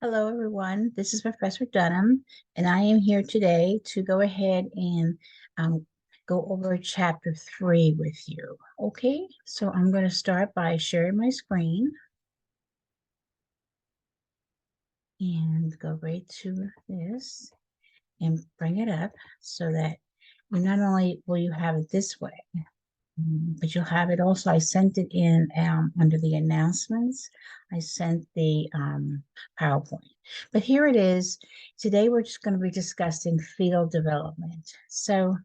Hello, everyone. This is Professor Dunham, and I am here today to go ahead and um, go over chapter 3 with you. Okay, so I'm going to start by sharing my screen and go right to this and bring it up so that not only will you have it this way, but you'll have it also. I sent it in under the announcements. I sent the PowerPoint. But here it is. Today we're just going to be discussing fetal development. So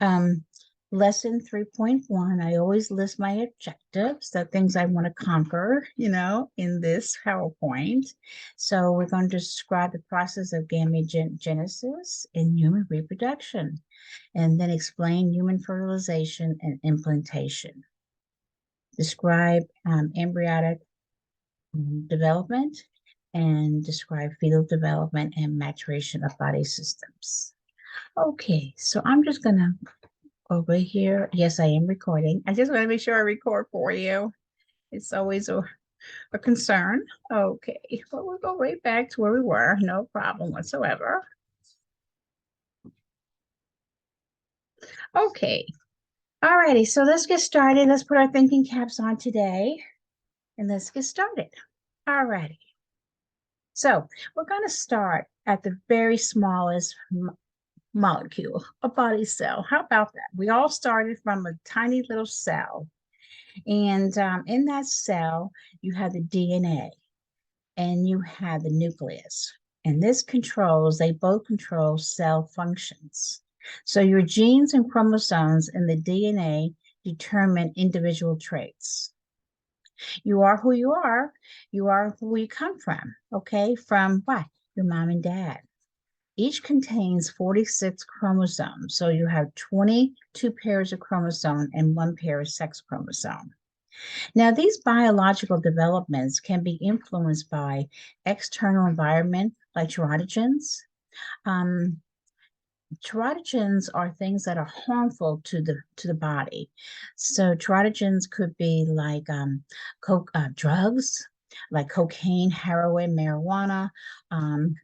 um, lesson 3.1, I always list my objectives, the things I want to conquer, in this PowerPoint. So we're going to describe the process of gametegenesis in human reproduction, and then explain human fertilization and implantation. Describe embryonic development, and describe fetal development and maturation of body systems. Okay, so I'm just gonna over here. Yes, I am recording. I just want to make sure I record for you. It's always a concern. Okay, but we'll go right back to where we were. No problem whatsoever. Okay, alrighty, so let's get started. Let's put our thinking caps on today and let's get started. Alrighty. So we're going to start at the very smallest molecule, a body cell. How about that? We all started from a tiny little cell. And in that cell, you have the DNA and you have the nucleus. And they both control cell functions. So your genes and chromosomes in the DNA determine individual traits. You are who you are. You are who you come from. Okay. From what? Your mom and dad. Each contains 46 chromosomes. So you have 22 pairs of chromosome and one pair of sex chromosome. Now, these biological developments can be influenced by external environment like teratogens. Um, Teratogens are things that are harmful to the body. So teratogens could be like drugs, like cocaine, heroin, marijuana.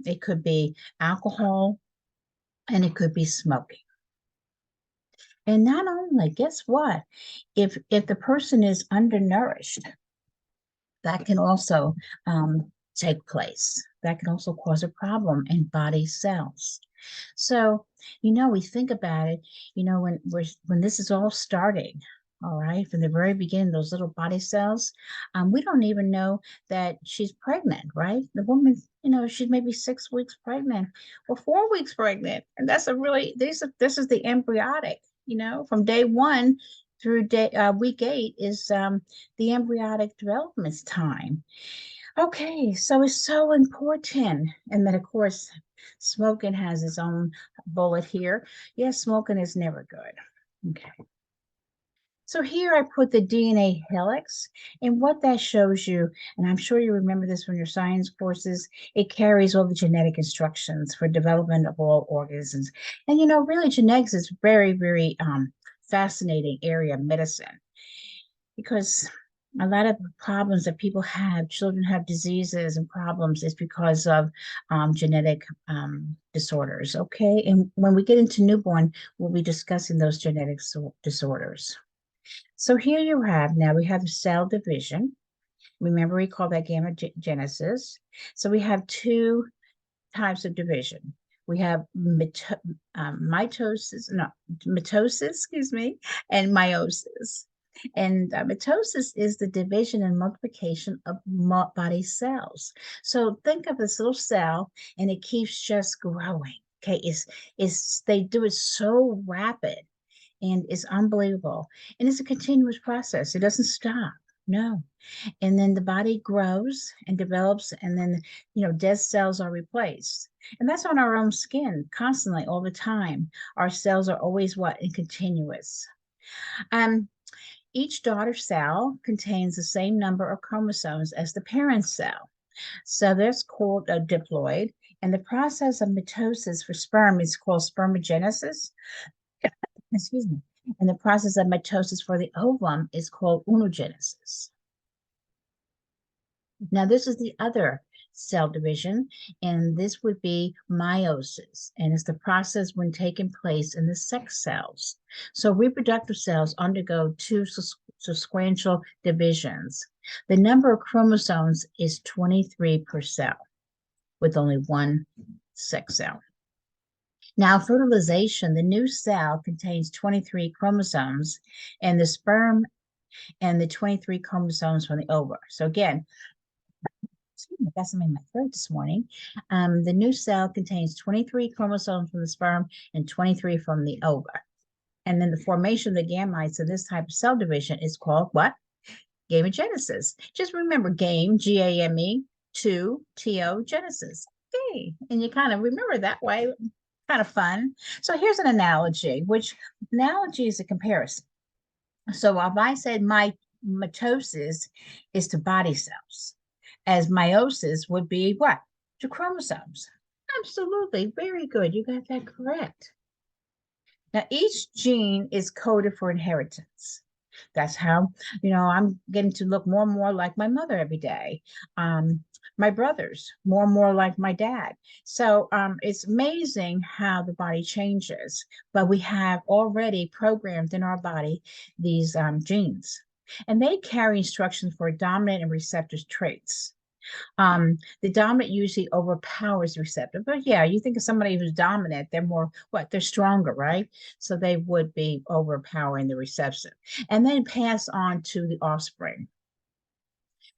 It could be alcohol, and it could be smoking. And not only, guess what? If the person is undernourished, that can also take place. That can also cause a problem in body cells. So, we think about it, when this is all starting, all right, from the very beginning, those little body cells, we don't even know that she's pregnant, right? The woman, she's maybe 6 weeks pregnant or 4 weeks pregnant. And that's this is the embryonic, from day one through week 8 is the embryonic development time. Okay, so it's so important. And then, of course, smoking has its own bullet here. Yes, smoking is never good. Okay. So here I put the DNA helix, and what that shows you, and I'm sure you remember this from your science courses, it carries all the genetic instructions for development of all organisms. And really genetics is very, very fascinating area of medicine, because a lot of the problems that people have, children have diseases and problems, is because of genetic disorders. Okay. And when we get into newborn, we'll be discussing those genetic disorders. So here you have, now we have cell division. Remember, we call that gametegenesis. So we have two types of division. We have mitosis, excuse me, and meiosis. And mitosis is the division and multiplication of body cells. So think of this little cell, and it keeps just growing. Okay, they do it so rapid, and it's unbelievable. And it's a continuous process. It doesn't stop. No. And then the body grows and develops, and then dead cells are replaced. And that's on our own skin constantly, all the time. Our cells are always what? In continuous. Each daughter cell contains the same number of chromosomes as the parent cell. So that's called a diploid. And the process of mitosis for sperm is called spermogenesis. Excuse me. And the process of mitosis for the ovum is called oonogenesis. Now, this is the other cell division, and this would be meiosis, and it's the process when taking place in the sex cells. So reproductive cells undergo two sequential divisions. The number of chromosomes is 23 per cell, with only one sex cell. Now, fertilization, the new cell contains 23 chromosomes, and the sperm and the 23 chromosomes from the ova. So again, I got something in my throat this morning. The new cell contains 23 chromosomes from the sperm and 23 from the ova. And then the formation of the gametes of this type of cell division is called what? Gametogenesis. Just remember game, G-A-M-E, T-O, genesis. Okay, and you kind of remember that way, kind of fun. So here's an analogy, which analogy is a comparison. So if I said my mitosis is to body cells, as meiosis would be what? To chromosomes. Absolutely, very good. You got that correct. Now, each gene is coded for inheritance. That's how, I'm getting to look more and more like my mother every day. My brothers, more and more like my dad. So it's amazing how the body changes, but we have already programmed in our body these genes, and they carry instructions for dominant and receptive traits. The dominant usually overpowers the receptive. But yeah, you think of somebody who's dominant, they're more they're stronger, right? So they would be overpowering the receptive and then pass on to the offspring.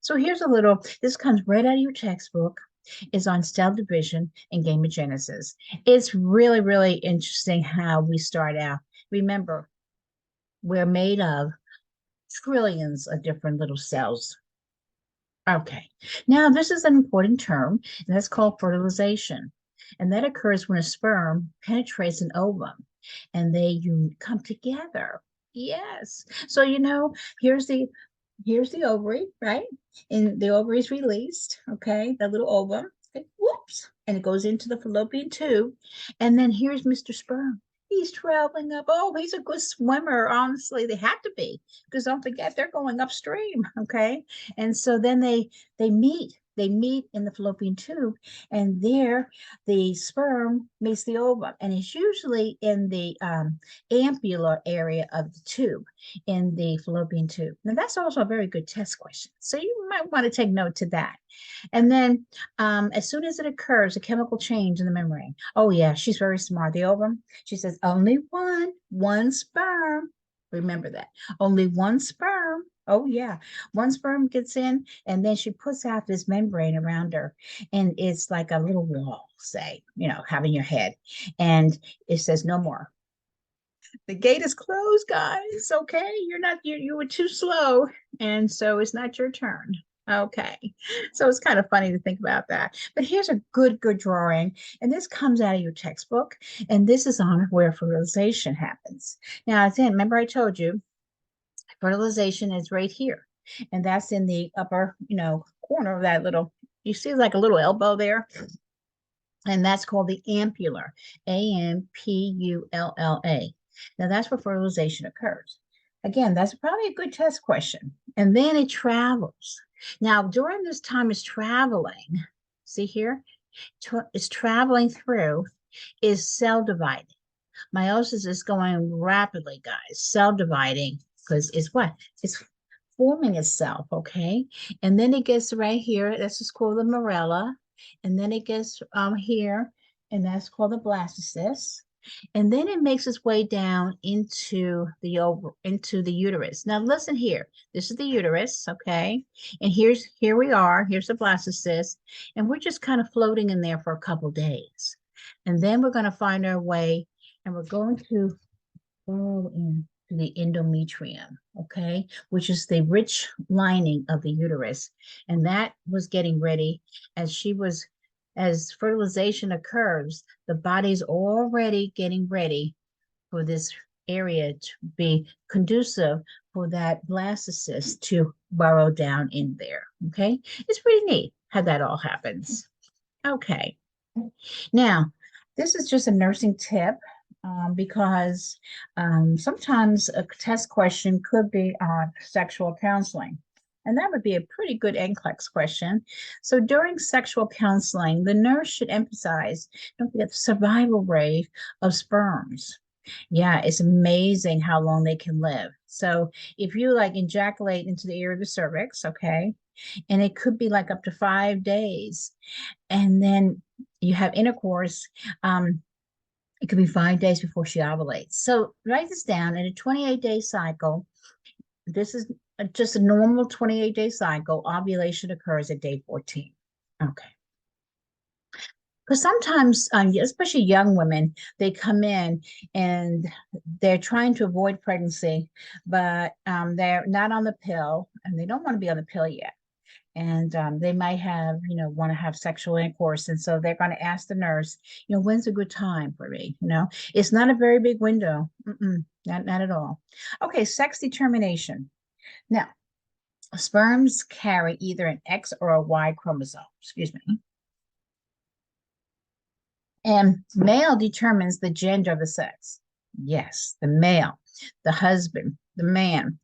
So here's a little, this comes right out of your textbook, is on cell division and gametogenesis. It's really, really interesting how we start out. Remember, we're made of trillions of different little cells. Okay, now this is an important term, and that's called fertilization. And that occurs when a sperm penetrates an ovum and they come together. Yes. So here's the ovary, right? And the ovary is released, okay, the little ovum, okay, whoops, and it goes into the fallopian tube. And then here's Mr. Sperm. He's traveling up. Oh, he's a good swimmer. Honestly, they have to be, because don't forget they're going upstream. Okay. And so then they meet. They meet in the fallopian tube, and there the sperm meets the ovum, and it's usually in the ampulla area of the tube, in the fallopian tube. Now, that's also a very good test question. So you might want to take note to that. And then as soon as it occurs, a chemical change in the membrane. Oh, yeah, she's very smart. The ovum, she says, only one sperm. Remember that. Only one sperm. Oh, yeah. One sperm gets in, and then she puts out this membrane around her. And it's like a little wall, say, having your head. And it says, no more. The gate is closed, guys. Okay. You were too slow. And so it's not your turn. Okay. So it's kind of funny to think about that. But here's a good drawing. And this comes out of your textbook. And this is on where fertilization happens. Now, remember I told you, fertilization is right here. And that's in the upper, corner of that little, you see like a little elbow there? And that's called the ampulla, A-M-P-U-L-L-A. Now that's where fertilization occurs. Again, that's probably a good test question. And then it travels. Now, during this time it's traveling, see here, it's traveling through, is cell dividing. Meiosis is going rapidly, guys. Cell dividing, because it's what? It's forming itself, okay? And then it gets right here, this is called the morella. And then it gets here, and that's called the blastocyst. And then it makes its way down into the uterus. Now listen here. This is the uterus, okay? And here we are. Here's the blastocyst, and we're just kind of floating in there for a couple days. And then we're going to find our way, and we're going to burrow into the endometrium, okay, which is the rich lining of the uterus. And that was getting ready as fertilization occurs, the body's already getting ready for this area to be conducive for that blastocyst to burrow down in there, okay? It's pretty neat how that all happens. Okay. Now, this is just a nursing tip because sometimes a test question could be on sexual counseling. And that would be a pretty good NCLEX question. So during sexual counseling, the nurse should emphasize, don't forget, the survival rate of sperms. Yeah, it's amazing how long they can live. So if you like ejaculate into the area of the cervix, okay, and it could be like up to 5 days, and then you have intercourse, it could be 5 days before she ovulates. So write this down. In a 28-day cycle, this is just a normal 28-day cycle. Ovulation occurs at day 14. Okay. Because sometimes, especially young women, they come in and they're trying to avoid pregnancy, but they're not on the pill and they don't want to be on the pill yet. And they might have, want to have sexual intercourse. And so they're going to ask the nurse, when's a good time for me? It's not a very big window. Not at all. Okay, sex determination. Now, sperms carry either an X or a Y chromosome, excuse me. And male determines the gender of the sex. Yes, the male, the husband, the man,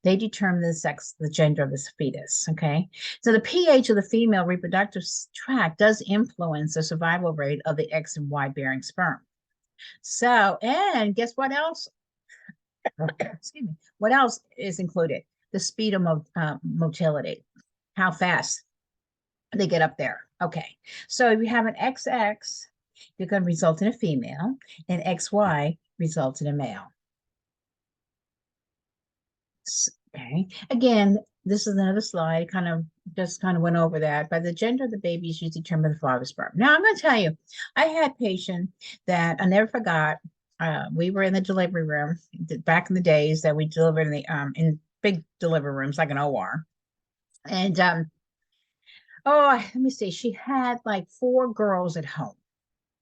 they determine the sex, the gender of this fetus. Okay. So the pH of the female reproductive tract does influence the survival rate of the X and Y bearing sperm. So, and guess what else? Excuse me. What else is included? The speed of motility, how fast they get up there. Okay. So if you have an XX, you're going to result in a female, and XY results in a male. Okay. Again, this is another slide, kind of went over that. But the gender of the baby is usually determined by the father's sperm. Now, I'm going to tell you, I had a patient that I never forgot. We were in the delivery room back in the days that we delivered in big delivery rooms like an OR. And let me see, she had like 4 girls at home.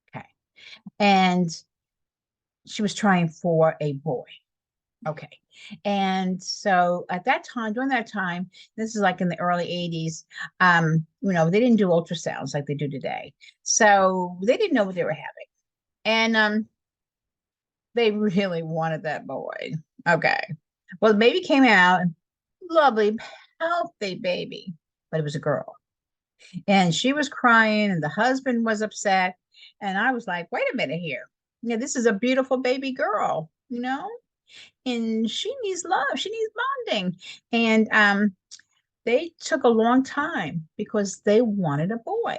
Okay. And she was trying for a boy. Okay. And so at that time, during that time, this is like in the early 80s, they didn't do ultrasounds like they do today. So they didn't know what they were having. And they really wanted that boy. Okay. Well, the baby came out, lovely, healthy baby, but it was a girl. And she was crying, and the husband was upset. And I was like, wait a minute here. This is a beautiful baby girl, and she needs love. She needs bonding. And they took a long time because they wanted a boy.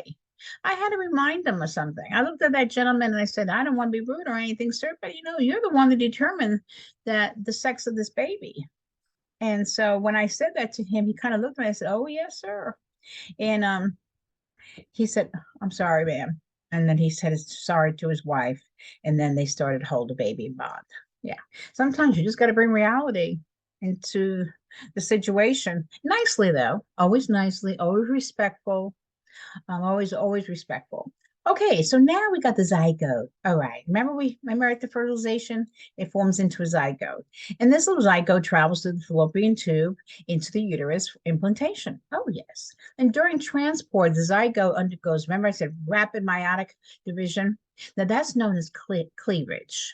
I had to remind them of something. I looked at that gentleman and I said, I don't want to be rude or anything, sir, but you're the one that determined that the sex of this baby. And so when I said that to him, he kind of looked at me and I said, oh, yes, sir. And he said, I'm sorry, ma'am. And then he said his sorry to his wife. And then they started to hold a baby and bond. Yeah. Sometimes you just got to bring reality into the situation. Nicely, though. Always nicely, always respectful. Always respectful. Okay, so now we got the zygote. All right. Remember at the fertilization, it forms into a zygote. And this little zygote travels through the fallopian tube into the uterus for implantation. Oh, yes. And during transport, the zygote undergoes, remember I said rapid meiotic division? Now that's known as cleavage.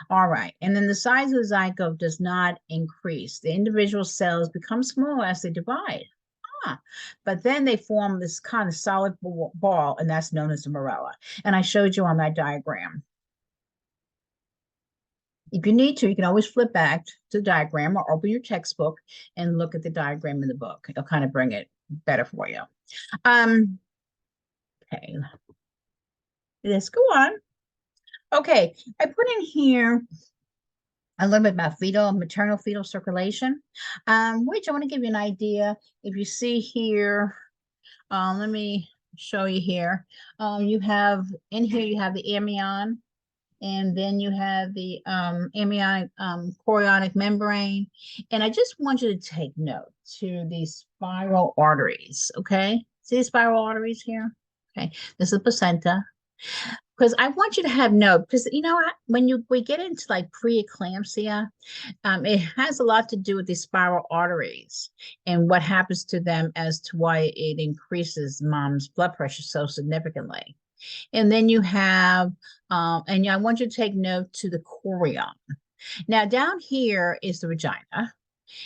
All right. And then the size of the zygote does not increase. The individual cells become smaller as they divide. But then they form this kind of solid ball, and that's known as the morella. And I showed you on that diagram. If you need to, you can always flip back to the diagram or open your textbook and look at the diagram in the book. It'll kind of bring it better for you. Okay. Let's go on. Okay, I put in here a little bit about maternal fetal circulation, which I want to give you an idea. If you see here, let me show you here. You have the amnion, and then you have the amniotic chorionic membrane. And I just want you to take note to these spiral arteries, okay? See the spiral arteries here? Okay, this is the placenta. Because I want you to have note, because when we get into like preeclampsia, it has a lot to do with these spiral arteries and what happens to them as to why it increases mom's blood pressure so significantly. And then you have, and I want you to take note to the chorion. Now down here is the vagina.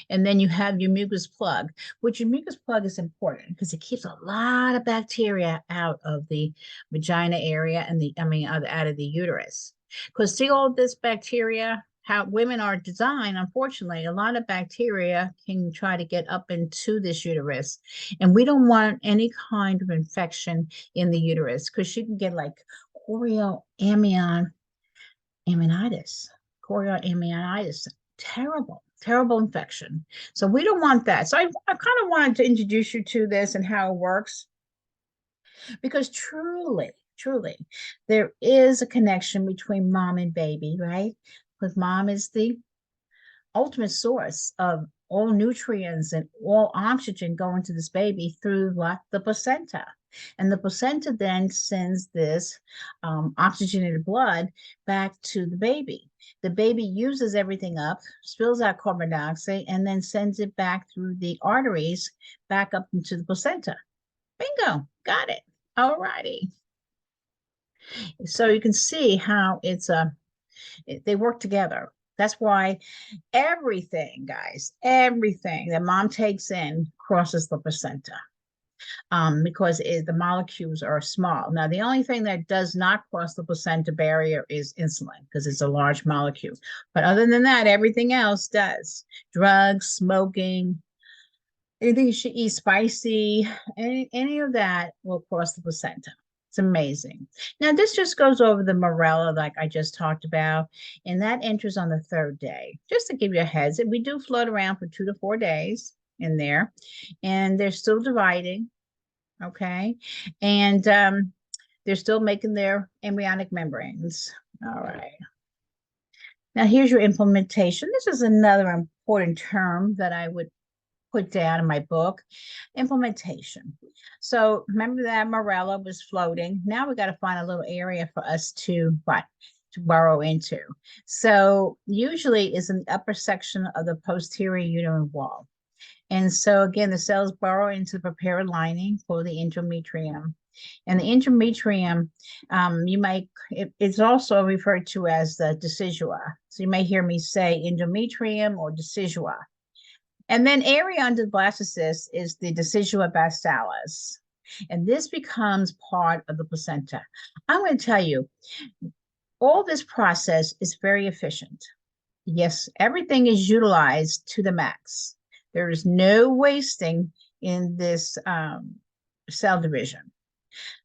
And then you have your mucus plug, which your mucus plug is important because it keeps a lot of bacteria out of the vagina area and out of the uterus. Because see all this bacteria, how women are designed, unfortunately, a lot of bacteria can try to get up into this uterus. And we don't want any kind of infection in the uterus because she can get like chorioamnionitis, chorioamnionitis, terrible, terrible infection. So we don't want that. So I kind of wanted to introduce you to this and how it works because truly, truly, there is a connection between mom and baby, right? Because mom is the ultimate source of all nutrients and all oxygen going to this baby through what the placenta. And the placenta then sends this oxygenated blood back to the baby. The baby uses everything up, spills out carbon dioxide, and then sends it back through the arteries back up into the placenta. Bingo, got it. All righty. So you can see how they work together. That's why everything, guys, everything that mom takes in crosses the placenta because the molecules are small. Now, the only thing that does not cross the placenta barrier is insulin because it's a large molecule. But other than that, everything else does. Drugs, smoking, anything you should eat spicy, any of that will cross the placenta. It's amazing. Now, this just goes over the morella, like I just talked about, and that enters on the third day. Just to give you a heads, we do float around for 2 to 4 days in there, and they're still dividing, okay? And they're still making their embryonic membranes. All right. Now, here's your implementation. This is another important term that I would put down in my book, implementation. So remember that morella was floating. Now we got to find a little area for us to burrow into. So usually is in the upper section of the posterior uterine wall. And so again, the cells burrow into the prepared lining for the endometrium. And the endometrium, it's also referred to as the decidua. So you may hear me say endometrium or decidua. And then area under the blastocyst is the decidua basalis. And this becomes part of the placenta. I'm going to tell you, all this process is very efficient. Yes, everything is utilized to the max. There is no wasting in this cell division.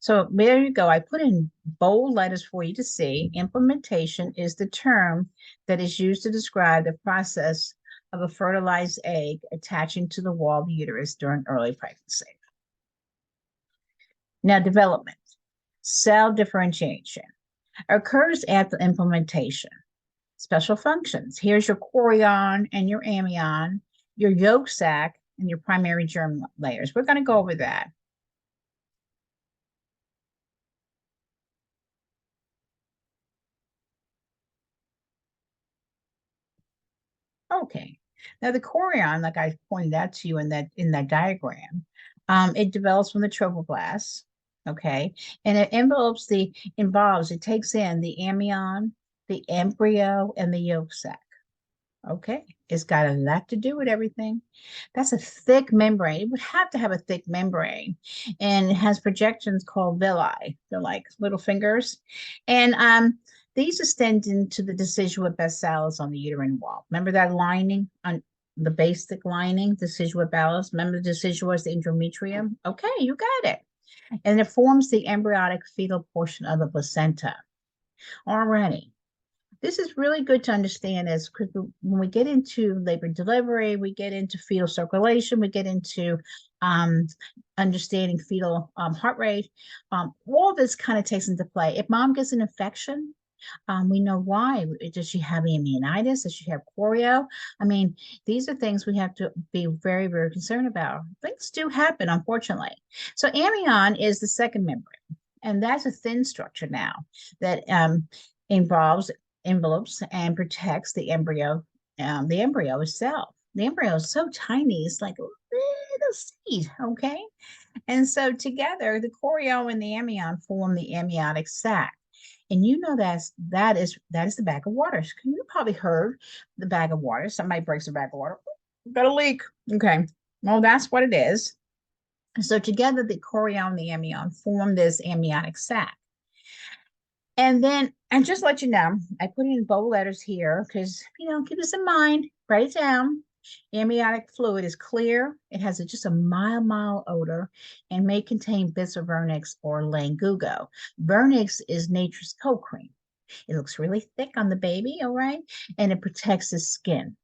So there you go. I put in bold letters for you to see. Implementation is the term that is used to describe the process of a fertilized egg attaching to the wall of the uterus during early pregnancy. Now, development, cell differentiation occurs after implementation. Special functions. Here's your chorion and your amnion, your yolk sac, and your primary germ layers. We're going to go over that. Okay. Now the chorion, like I pointed out to you in that diagram, it develops from the trophoblast, okay, and it it takes in the amnion, the embryo, and the yolk sac. Okay, it's got a lot to do with everything. That's a thick membrane. It would have to have a thick membrane, and it has projections called villi. They're like little fingers, and these extend into the decidua basalis on the uterine wall. Remember that lining on the basic lining, decidua basalis? Remember the decidua is the endometrium? Okay, you got it. And it forms the embryonic fetal portion of the placenta. Already. This is really good to understand as because when we get into labor and delivery, we get into fetal circulation, we get into understanding fetal heart rate. All this kind of takes into play. If mom gets an infection, we know why. Does she have amnionitis? Does she have chorio? I mean, these are things we have to be very, very concerned about. Things do happen, unfortunately. So amnion is the second membrane, and that's a thin structure now that envelopes and protects the embryo itself. The embryo is so tiny, it's like a little seed, okay? And so together, the chorion and the amnion form the amniotic sac. And you know that is the bag of water. You probably heard the bag of water. Somebody breaks a bag of water. got a leak. Okay. Well, that's what it is. So together, the chorion and the amnion form this amniotic sac. And just let you know, I put in bold letters here because, keep this in mind, write it down. Amniotic fluid is clear. It has just a mild odor and may contain bits of vernix or langugo. Vernix is nature's coat cream. It looks really thick on the baby, all right? And it protects the skin.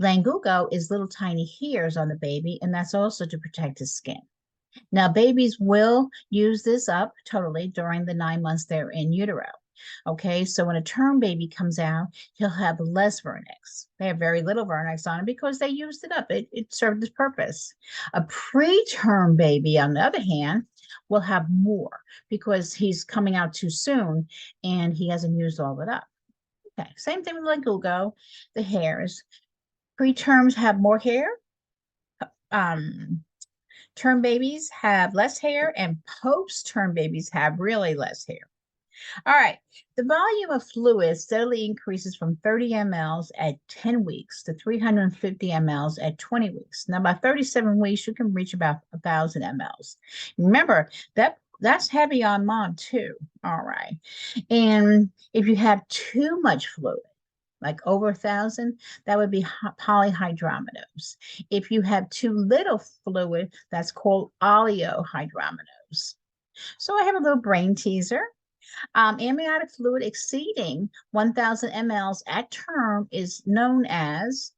Langugo is little tiny hairs on the baby, and that's also to protect his skin. Now, babies will use this up totally during the 9 months they're in utero. Okay, so when a term baby comes out, he'll have less vernix. They have very little vernix on it because they used it up. It served its purpose. A preterm baby, on the other hand, will have more because he's coming out too soon and he hasn't used all of it up. Okay, same thing with Lagugo, the hairs. Preterms have more hair. Term babies have less hair, and post-term babies have really less hair. All right, the volume of fluid steadily increases from 30 mLs at 10 weeks to 350 mLs at 20 weeks. Now, by 37 weeks, you can reach about 1,000 mLs. Remember, that's heavy on mom too. All right. And if you have too much fluid, like over 1,000, that would be polyhydramnios. If you have too little fluid, that's called oleohydramnios. So I have a little brain teaser. Amniotic fluid exceeding 1,000 mLs at term is known as,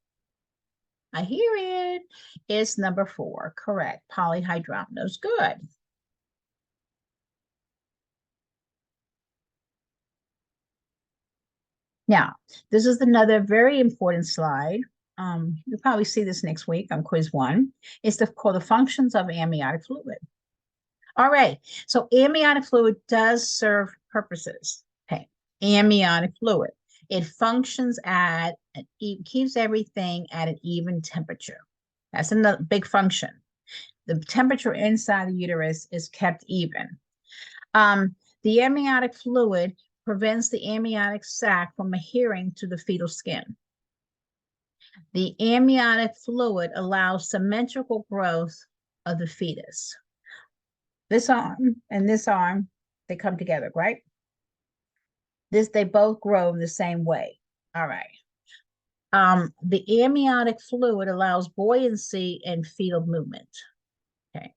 I hear it, is number 4, correct, polyhydramnios. Good. Now, this is another very important slide. You'll probably see this next week on quiz 1. It's called the functions of amniotic fluid. All right, so amniotic fluid does serve purposes. Okay, amniotic fluid. It functions it keeps everything at an even temperature. That's another big function. The temperature inside the uterus is kept even. The amniotic fluid prevents the amniotic sac from adhering to the fetal skin. The amniotic fluid allows symmetrical growth of the fetus. This arm and this arm, they come together, right? They both grow in the same way. All right. The amniotic fluid allows buoyancy and fetal movement. Okay.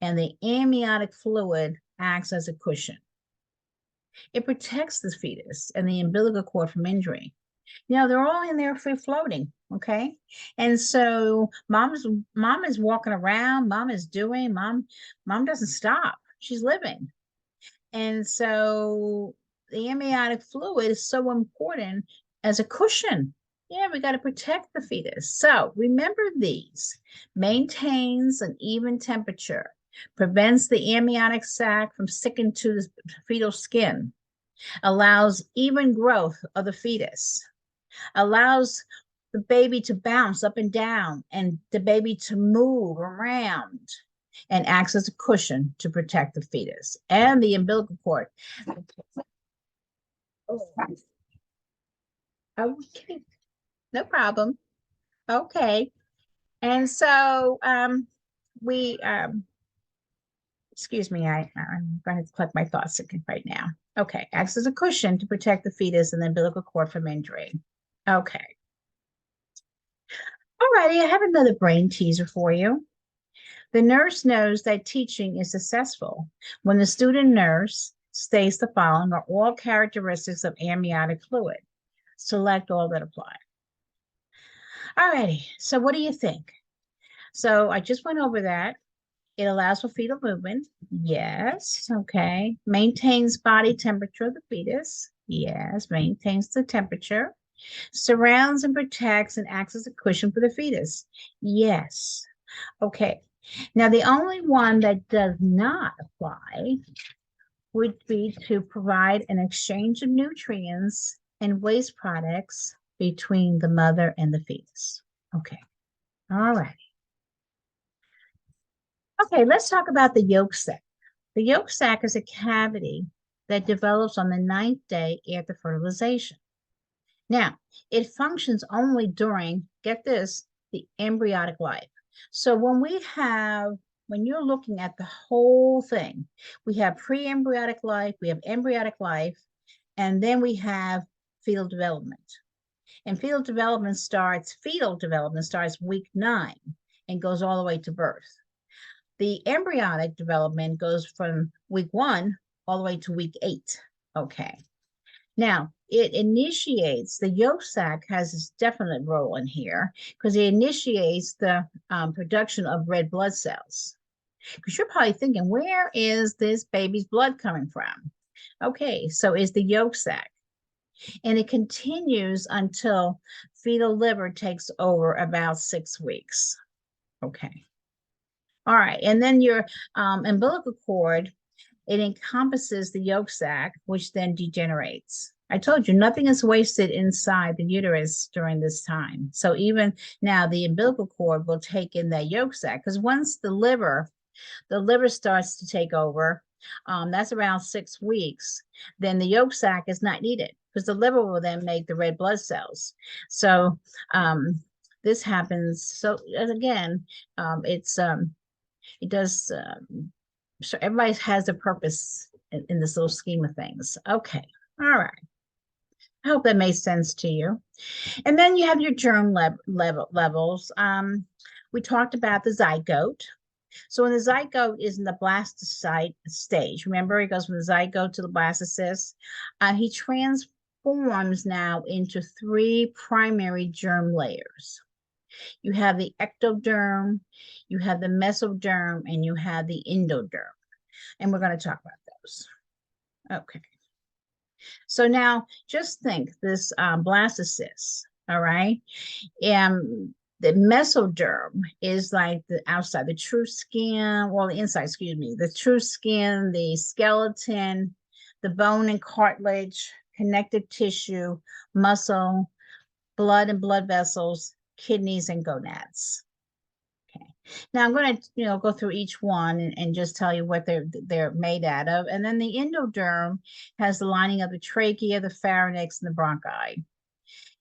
And the amniotic fluid acts as a cushion. It protects the fetus and the umbilical cord from injury. They're all in there free floating, okay? And so mom is walking around, mom doesn't stop. She's living. And so the amniotic fluid is so important as a cushion. Yeah, we got to protect the fetus. So remember these: maintains an even temperature, prevents the amniotic sac from sticking to the fetal skin, allows even growth of the fetus, allows the baby to bounce up and down and the baby to move around, and acts as a cushion to protect the fetus and the umbilical cord. Oh, okay, no problem. Okay, and so we excuse me, I'm going to collect my thoughts right now. Okay, acts as a cushion to protect the fetus and the umbilical cord from injury. Okay. All righty, I have another brain teaser for you. The nurse knows that teaching is successful when the student nurse states the following are all characteristics of amniotic fluid. Select all that apply. All righty, so what do you think? So I just went over that. It allows for fetal movement. Yes, okay. Maintains body temperature of the fetus. Yes, maintains the temperature. Surrounds and protects and acts as a cushion for the fetus. Yes. Okay. Now, the only one that does not apply would be to provide an exchange of nutrients and waste products between the mother and the fetus. Okay. All right. Okay, let's talk about the yolk sac. The yolk sac is a cavity that develops on the 9th day after fertilization. Now, it functions only during get this, the embryonic life. So when you're looking at the whole thing, we have pre-embryonic life, we have embryonic life, and then we have fetal development. And fetal development starts week 9 and goes all the way to birth. The embryonic development goes from week 1 all the way to week 8. Okay. Now, it initiates, the yolk sac has this definite role in here because it initiates the production of red blood cells. Because you're probably thinking, where is this baby's blood coming from? Okay, so it's the yolk sac. And it continues until fetal liver takes over about 6 weeks. Okay. All right, and then your umbilical cord, it encompasses the yolk sac, which then degenerates. I told you, nothing is wasted inside the uterus during this time. So even now, the umbilical cord will take in that yolk sac, because once the liver starts to take over, that's around 6 weeks, then the yolk sac is not needed because the liver will then make the red blood cells. So this happens. So again, it does, so everybody has a purpose in this little scheme of things. Okay, all right. I hope that made sense to you. And then you have your germ levels. We talked about the zygote. So when the zygote is in the blastocyte stage, remember it goes from the zygote to the blastocyst, he transforms now into 3 primary germ layers. You have the ectoderm, you have the mesoderm, and you have the endoderm. And we're going to talk about those. Okay. So now just think this blastocyst, all right? The mesoderm is like the outside, the true skin, well, the inside, excuse me, the true skin, the skeleton, the bone and cartilage, connective tissue, muscle, blood and blood vessels, kidneys, and gonads. Okay. Now I'm going to, go through each one and just tell you what they're made out of. And then the endoderm has the lining of the trachea, the pharynx, and the bronchi.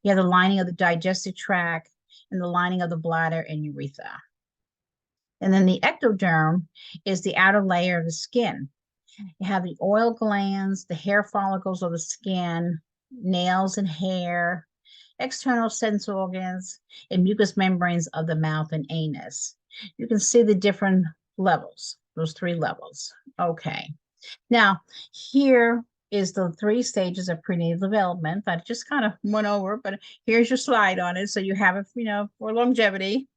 You have the lining of the digestive tract and the lining of the bladder and urethra. And then the ectoderm is the outer layer of the skin. You have the oil glands, the hair follicles of the skin, nails and hair, external sense organs, and mucous membranes of the mouth and anus. You can see the different levels, those 3 levels. Okay. Now, here is the 3 stages of prenatal development that I just kind of went over, but here's your slide on it. So you have it, for longevity.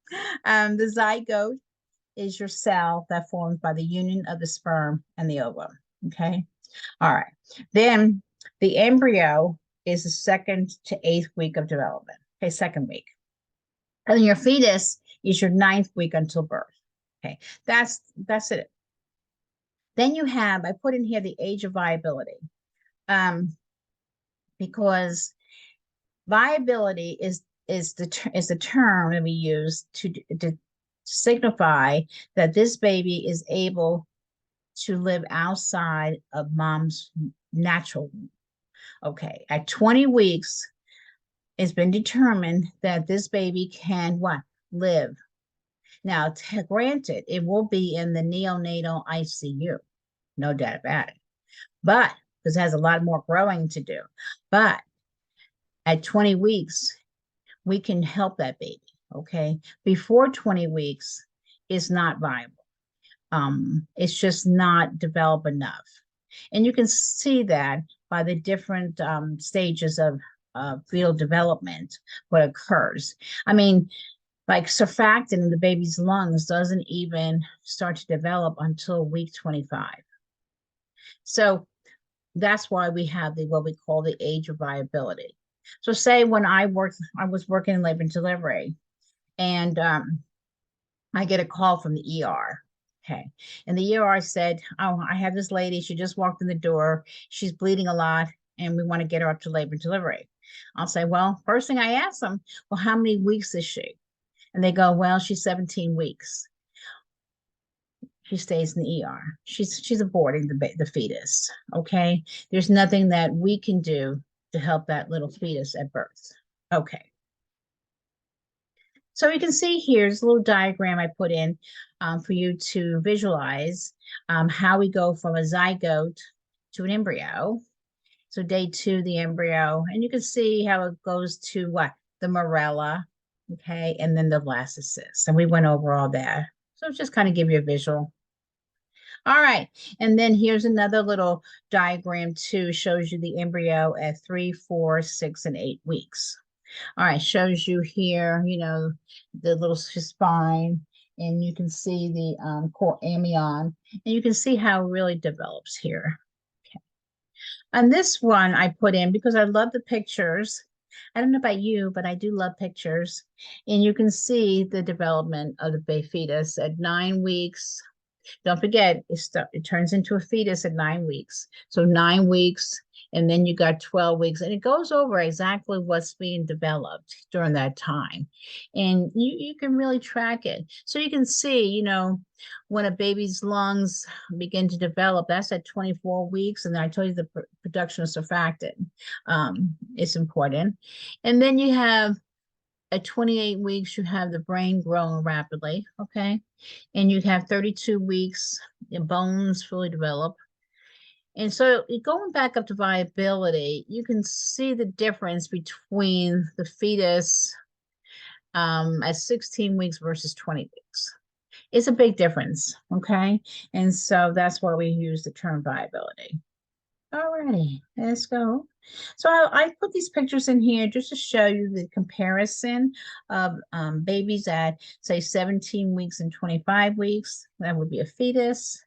The zygote is your cell that forms by the union of the sperm and the ovum. Okay. All right. Then the embryo is the 2nd to 8th week of development. Okay, 2nd week. And then your fetus is your 9th week until birth. Okay, that's it. Then you have, I put in here the age of viability, because viability is the term that we use to signify that this baby is able to live outside of mom's natural womb. Okay, at 20 weeks, it's been determined that this baby can what? Live. Now, granted, it will be in the neonatal ICU, no doubt about it. But, because it has a lot more growing to do. But at 20 weeks, we can help that baby, okay? Before 20 weeks, it's not viable. It's just not developed enough. And you can see that by the different stages of fetal development, what occurs. I mean, like surfactant in the baby's lungs doesn't even start to develop until week 25. So that's why we have what we call the age of viability. So say when I was working in labor and delivery, and I get a call from the ER. Okay. And the ER said, oh, I have this lady. She just walked in the door. She's bleeding a lot, and we want to get her up to labor and delivery. I'll say, well, first thing I ask them, well, how many weeks is she? And they go, well, she's 17 weeks. She stays in the ER. She's aborting the fetus. Okay. There's nothing that we can do to help that little fetus at birth. Okay. So you can see here's a little diagram I put in for you to visualize how we go from a zygote to an embryo. So day 2, the embryo, and you can see how it goes to what? The morella, okay, and then the blastocyst. And we went over all that. So just kind of give you a visual. All right, and then here's another little diagram too, shows you the embryo at 3, 4, 6, and 8 weeks. All right, shows you here, the little spine, and you can see the core amnion, and you can see how it really develops here. Okay. And this one I put in because I love the pictures. I don't know about you, but I do love pictures. And you can see the development of the fetus at 9 weeks. Don't forget, it turns into a fetus at 9 weeks. So 9 weeks, and then you got 12 weeks, and it goes over exactly what's being developed during that time. And you can really track it. So you can see, when a baby's lungs begin to develop, that's at 24 weeks. And I told you the production of surfactant is important. And then you have at 28 weeks, you have the brain growing rapidly, okay? And you have 32 weeks, the bones fully develop. And so going back up to viability, you can see the difference between the fetus at 16 weeks versus 20 weeks. It's a big difference, okay? And so that's why we use the term viability. Alrighty, let's go. So I put these pictures in here just to show you the comparison of babies at, say, 17 weeks and 25 weeks. That would be a fetus.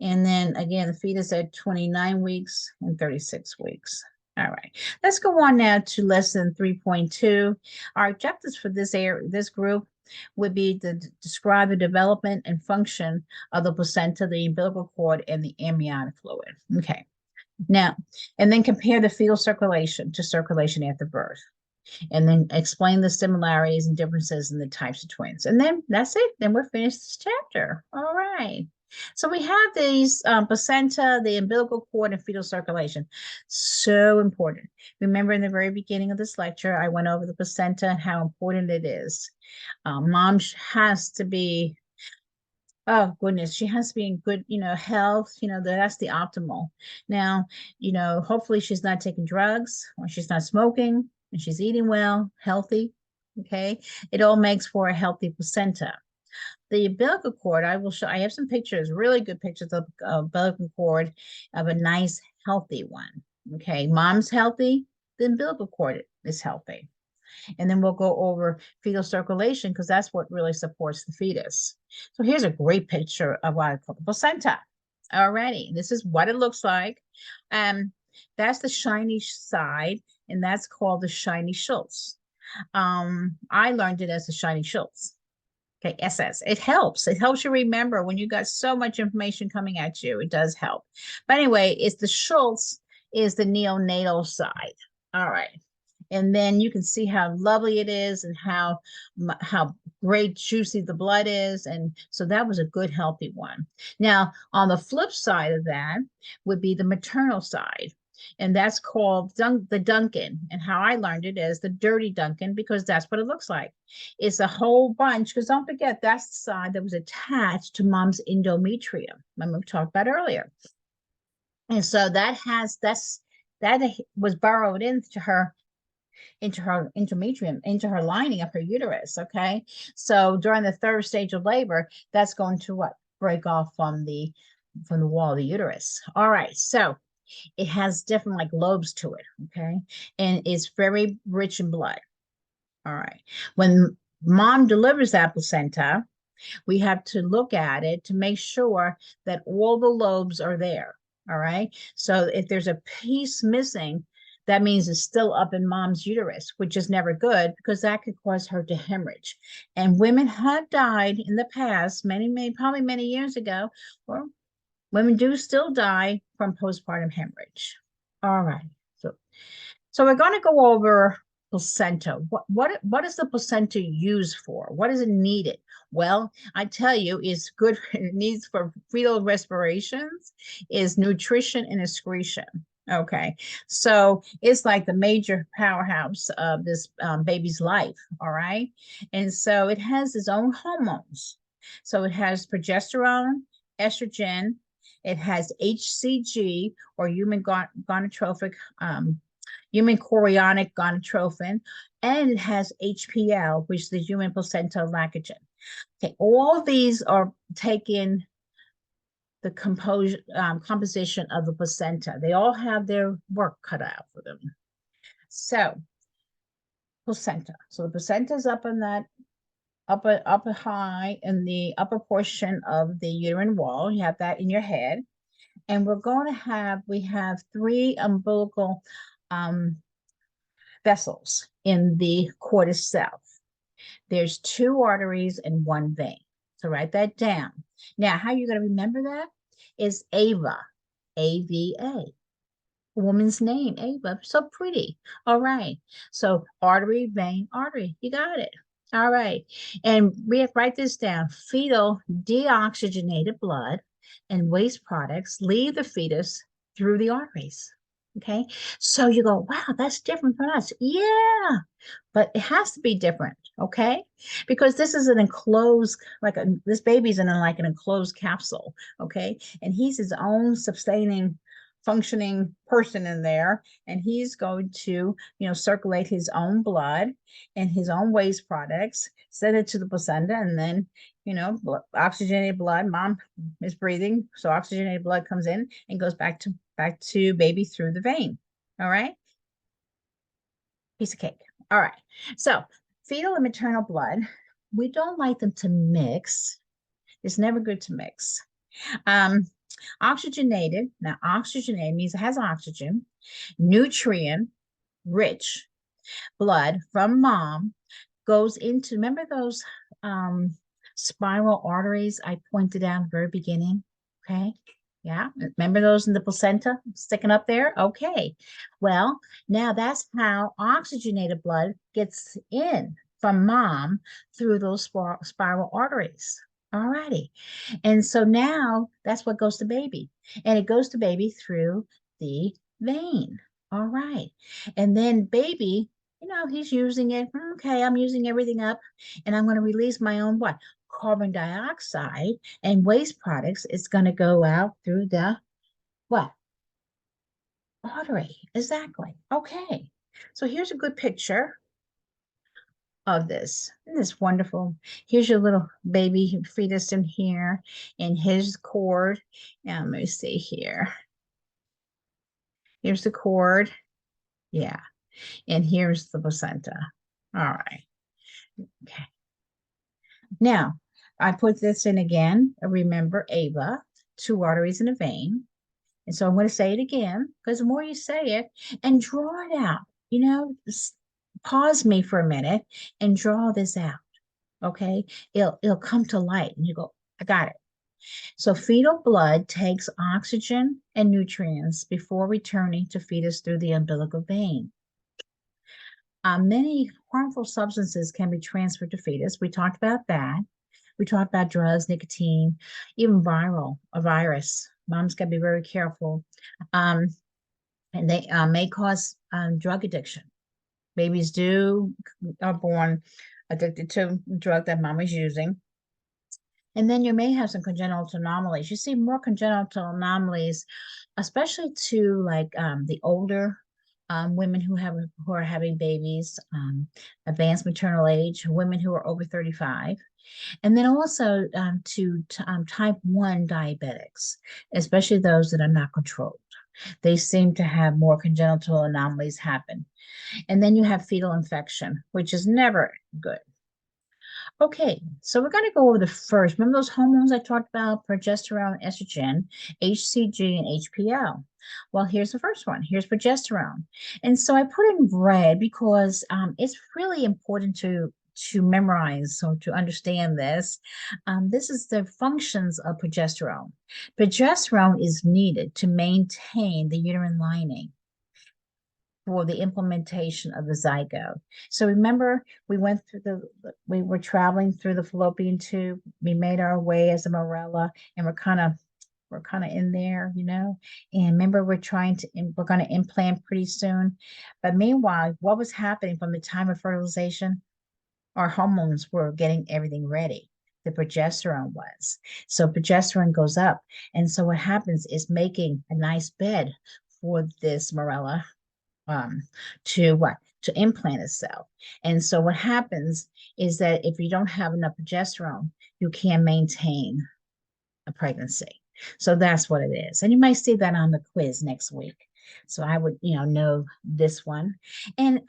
And then again, the fetus at 29 weeks and 36 weeks. All right, let's go on now to lesson 3.2. Our objectives for this group would be to describe the development and function of the placenta, the umbilical cord, and the amniotic fluid. Okay. Now, and then compare the fetal circulation to circulation after birth. And then explain the similarities and differences in the types of twins. And then that's it. Then we're finished this chapter. All right. So we have these placenta, the umbilical cord, and fetal circulation. So important. Remember in the very beginning of this lecture, I went over the placenta and how important it is. Mom has to be, oh goodness, she has to be in good, health, that's the optimal. Now, hopefully she's not taking drugs or she's not smoking and she's eating well, healthy. Okay. It all makes for a healthy placenta. The umbilical cord, I have some pictures, really good pictures of umbilical cord of a nice, healthy one. Okay. Mom's healthy, the umbilical cord is healthy. And then we'll go over fetal circulation because that's what really supports the fetus. So here's a great picture of what I call the placenta. Alrighty, this is what it looks like. That's the shiny side, and that's called the shiny Schultz. I learned it as the shiny Schultz. Okay, SS. It helps. It helps you remember when you got so much information coming at you. It does help. But anyway, it's the Schultz is the neonatal side. All right. And then you can see how lovely it is and how great juicy the blood is. And so that was a good, healthy one. Now, on the flip side of that would be the maternal side. And that's called the Duncan. And how I learned it is the dirty Duncan, because that's what it looks like. It's a whole bunch, because don't forget, that's the side that was attached to mom's endometrium. Remember we talked about earlier. And so that was burrowed into her endometrium, into her lining of her uterus. Okay. So during the 3rd stage of labor, that's going to break off from the wall of the uterus. All right. So it has different lobes to it. Okay. And it's very rich in blood. All right. When mom delivers that placenta, we have to look at it to make sure that all the lobes are there. All right. So if there's a piece missing, that means it's still up in mom's uterus, which is never good because that could cause her to hemorrhage. And women have died in the past, probably many years ago, or women do still die from postpartum hemorrhage. All right. So we're going to go over placenta. What is the placenta used for? What is it needed? Well, I tell you, it's good. It needs for fetal respirations, is nutrition and excretion. Okay, so it's like the major powerhouse of this baby's life, all right? And so it has its own hormones. So it has progesterone, estrogen, it has HCG or gonadotrophic, human chorionic gonadotrophin, and it has HPL, which is the human placental lactogen. Okay, all these are taken the composition of the placenta. They all have their work cut out for them. So placenta. So the placenta is up in that upper high in the upper portion of the uterine wall. You have that in your head. And we have three umbilical vessels in the cord itself. There's two arteries and one vein. So write that down. Now, how you're going to remember that is Ava, AVA. Woman's name, Ava. So pretty. All right. So artery, vein, artery. You got it. All right. And we have write this down. Fetal deoxygenated blood and waste products leave the fetus through the arteries. Okay. So you go, wow, that's different from us. Yeah. But it has to be different. Okay. Because this is an enclosed, this baby's in like an enclosed capsule. Okay. And he's his own sustaining functioning person in there, and he's going to circulate his own blood and his own waste products, send it to the placenta, and then oxygenated blood, mom is breathing, so oxygenated blood comes in and goes back to baby through the vein. All right, piece of cake. All right, so fetal and maternal blood, we don't like them to mix. It's never good to mix. Oxygenated, now oxygenated means it has oxygen, nutrient rich blood from mom goes into, remember those spiral arteries I pointed out at the very beginning? Okay. Yeah. Remember those in the placenta sticking up there? Okay. Well, now that's how oxygenated blood gets in from mom through those spiral arteries. All righty. And so now that's what goes to baby. And it goes to baby through the vein. All right. And then baby, he's using it. Okay, I'm using everything up. And I'm going to release my own what? Carbon dioxide and waste products. It's going to go out through the what? Artery. Exactly. Okay. So here's a good picture of this. Isn't this wonderful? Here's your little baby fetus in here and his cord. And let me see here. Here's the cord. Yeah. And here's the placenta. All right. Okay. Now, I put this in again. Remember Ava, two arteries and a vein. And so I'm going to say it again because the more you say it and draw it out, pause me for a minute and draw this out. Okay. It'll come to light and you go, I got it. So fetal blood takes oxygen and nutrients before returning to fetus through the umbilical vein. Many harmful substances can be transferred to fetus. We talked about that. We talked about drugs, nicotine, even a virus. Mom's got to be very careful. And they may cause drug addiction. Babies are born addicted to the drug that mom is using. And then you may have some congenital anomalies. You see more congenital anomalies, especially to like the older women who are having babies, advanced maternal age, women who are over 35, and then also to type 1 diabetics, especially those that are not controlled. They seem to have more congenital anomalies happen. And then you have fetal infection, which is never good. Okay, so we're going to go over the first. Remember those hormones I talked about, progesterone, estrogen, HCG, and HPL? Well, here's the first one. Here's progesterone. And so I put in red because it's really important to memorize, so to understand this. This is the functions of progesterone. Progesterone is needed to maintain the uterine lining for the implementation of the zygote. So remember, we were traveling through the fallopian tube. We made our way as a morella, and we're kind of We're kind of in there, and remember we're going to implant pretty soon. But meanwhile, what was happening from the time of fertilization? Our hormones were getting everything ready. The progesterone was. So progesterone goes up. And so what happens is making a nice bed for this Morella um, to what? To implant itself. And so what happens is that if you don't have enough progesterone, you can't maintain a pregnancy. So that's what it is. And you might see that on the quiz next week. So I would, know this one. And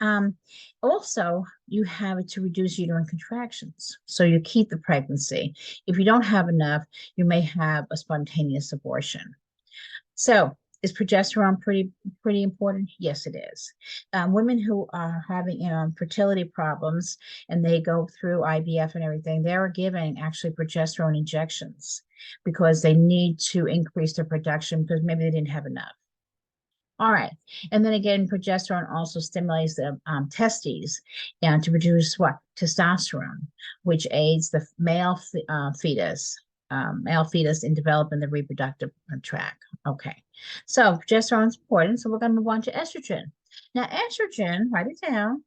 also, you have it to reduce uterine contractions. So you keep the pregnancy. If you don't have enough, you may have a spontaneous abortion. So is progesterone pretty important? Yes, it is. Women who are having fertility problems and they go through IVF and everything, they're giving actually progesterone injections because they need to increase their production because maybe they didn't have enough. All right. And then again, progesterone also stimulates the testes and to produce what? Testosterone, which aids the male fetus in developing the reproductive tract. Okay. So progesterone is important. So we're going to move on to estrogen. Now, estrogen, write it down,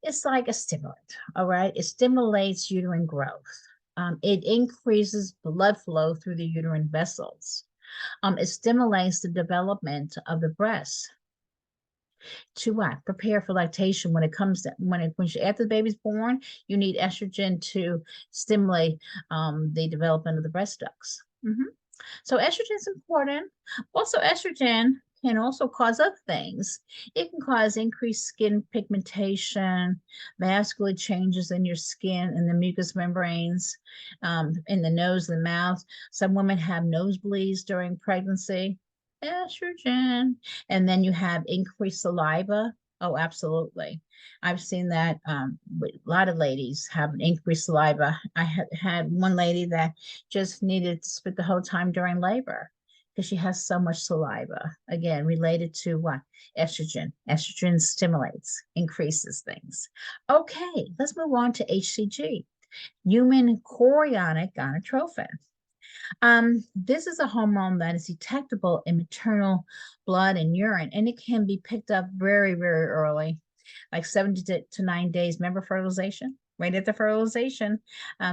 it's like a stimulant. All right. It stimulates uterine growth. It increases blood flow through the uterine vessels. It stimulates the development of the breast to what? Prepare for lactation when it comes to after the baby's born, you need estrogen to stimulate the development of the breast ducts. So estrogen is important. Also, estrogen can also cause other things. It can cause increased skin pigmentation, vascular changes in your skin and the mucous membranes, in the nose and the mouth. Some women have nosebleeds during pregnancy. Estrogen. And then you have increased saliva. Oh, absolutely. I've seen that a lot of ladies have an increased saliva. I had one lady that just needed to spit the whole time during labor because she has so much saliva. Again, related to what? Estrogen. Estrogen stimulates, increases things. Okay, let's move on to HCG, human chorionic gonadotropin. This is a hormone that is detectable in maternal blood and urine, and it can be picked up very, very early, like 7 to 9 days. Remember fertilization? Right at the fertilization,